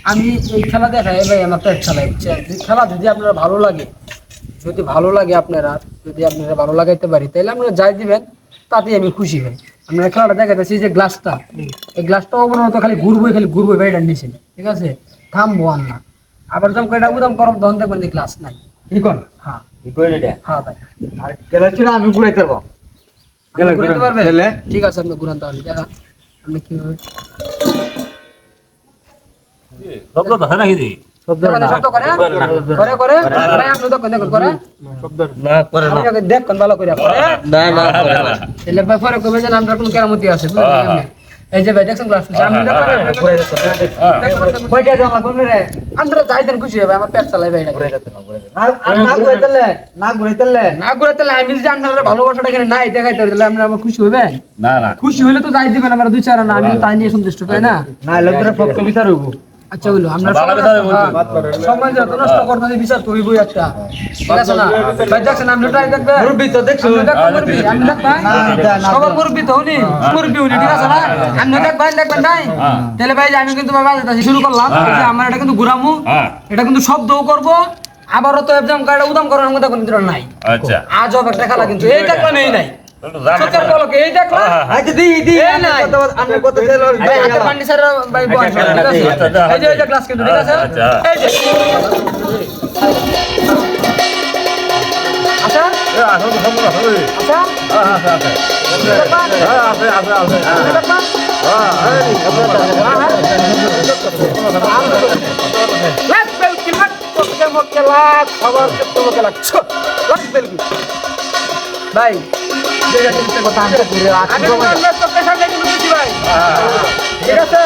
আমি এই খেলা দেখাই ভাই আমার পেট চালাই বুঝছেন খেলা যদি আপনারা ভালো লাগে আপনারা যদি আপনারা ভালো লাগাইতে পারি তাহলে আপনারা যাই দিবেন তাতেই আমি খুশি হই আপনারা খেলাটা দেখাইতেছি যে গ্লাসটা এই গ্লাসটা অবনত খালি ঘুরবই ভাই নিচে ঠিক আছে থামবো আর না আবার যখন কয়টা উদাম গরম তখন দেখবেন যে গ্লাস নাই কি কোন হ্যাঁ হ্যাঁ ভাই আর খেলা ছিল আমি ঘুরাইতে পারবো ঘুরাইতে পারবেন? খেলে ঠিক আছে আপনি ঘুরান তাহলে দেখা আপনি কিভাবে শব্দ তো হয় নাকি শব্দ দেখেন, শব্দ করে করে ভাই আপনি দেখেন করে শব্দ না করে না আপনি দেখেন ভালো করে করে না না করে না এলে ভাই পরে কবে যেন আমরা কোন কেরামতি আছে বুঝলেন আপনি? এই যে ভাই দেখছেন ক্লাস আমি কয়টা জামা কোন রে আমরা যাইতেন খুশি হবে আমার পেট চালাই ভাই না আর না ঘুরাইতে না করে তাহলে আমি যে আপনারা ভালোবাসাটা এখানে নাই দেখাইতে তাহলে আমরা আমার খুশি হবে না খুশি হলে তো যাই দিবেন আমরা দুই চার না আমি তো তাই নিয়ে সন্তুষ্ট তাই না না লোকরা ফক্ত বিচার হইব আচ্ছা বলো আমরা ভালো বিচার হইবো। সময় যত নষ্ট করতে বিচার করিবই একটা ঠিক আছে না ভাই দেখছেন আমরা ট্রাই দেখবে মুরব্বি তো দেখছো আমি দেখবেন সবার মুরব্বি তো উনি মুরব্বি উনি ঠিক আছে না আপনি দেখবেন নাই তাহলে ভাই যে আমি কিন্তু বাবা শুরু করলাম এই যে আমার এটা কিন্তু ঘুরামু এটা কিন্তু শব্দও করব আবারও তো একদম গাড়ি উদাম করার মতো কোনো নাই আচ্ছা আজব একটা খেলা কিন্তু এই দেখবা নেই নাই সরকার বলকে এই দেখলা আচ্ছা দি আমরা কত তেল ভাই হাতে পান্ডি স্যার ভাই বল ঠিক আছে এই যে ক্লাস কিন্তু ঠিক আছে এই যে আচ্ছা ভাই ঠিক আছে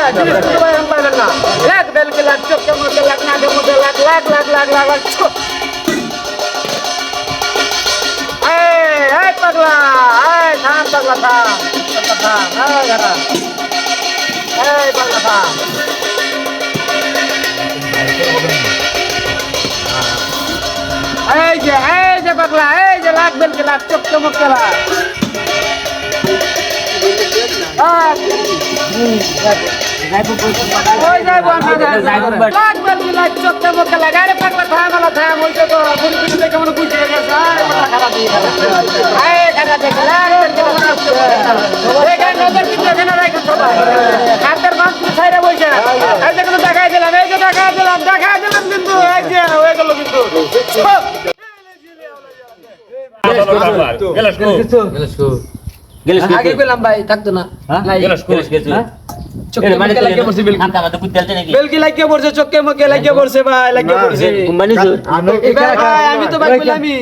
ভাই আমি পাইলেন না লাখ বেলকে লাখ চোখের মধ্যে লাখ নাকের মধ্যে লাখ লাখ লাখ লাখ লাখ লাখ এই পাগলা এই থাম পাগলা থাম এই গাড়া এই পাগলা থাম এই যে পাগলা এই যে লাখ বেলকে লাখ চোখ চমকে লাখ ওই যাইবো লাখ বেলকে লাখ চোখ চমকে লাখ আরে পাগলা থাম ওই তো গুরু দেখে মনে বুঝে গেছে আরে মাথা খারাপ হয়ে গেল এই খারাপ দেখে লাখ বেলকে লাখ চোখ চমকে লাখ নজর কিন্তু এখানে রাখেন সবাই হাতের বাম সাইডে বসে এই যে কিন্তু দেখাই দিলাম কিন্তু এই যে হয়ে গেল কিন্তু আগে পেলাম ভাই থাকতো না বেলকি লাগিয়ে পড়ছে চোখে মুখে লাগিয়ে পড়ছে ভাই লাগিয়ে পড়ছে আমি তো ভাই বললামই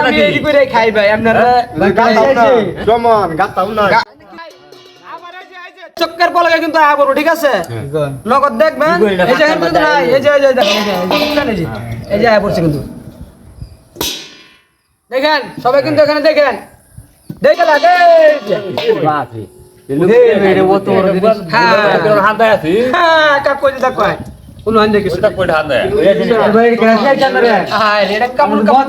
আমি এডি করে খাই ভাই আপনারা চক্কের পলকে কিন্তু আয়া করবো ঠিক আছে নগদ দেখবেন এই যে কিন্তু নাই এই যে এই যে আয়া পড়ছে কিন্তু দেখেন সবাই কিন্তু এখানে দেখেন দেখে লাগে কোন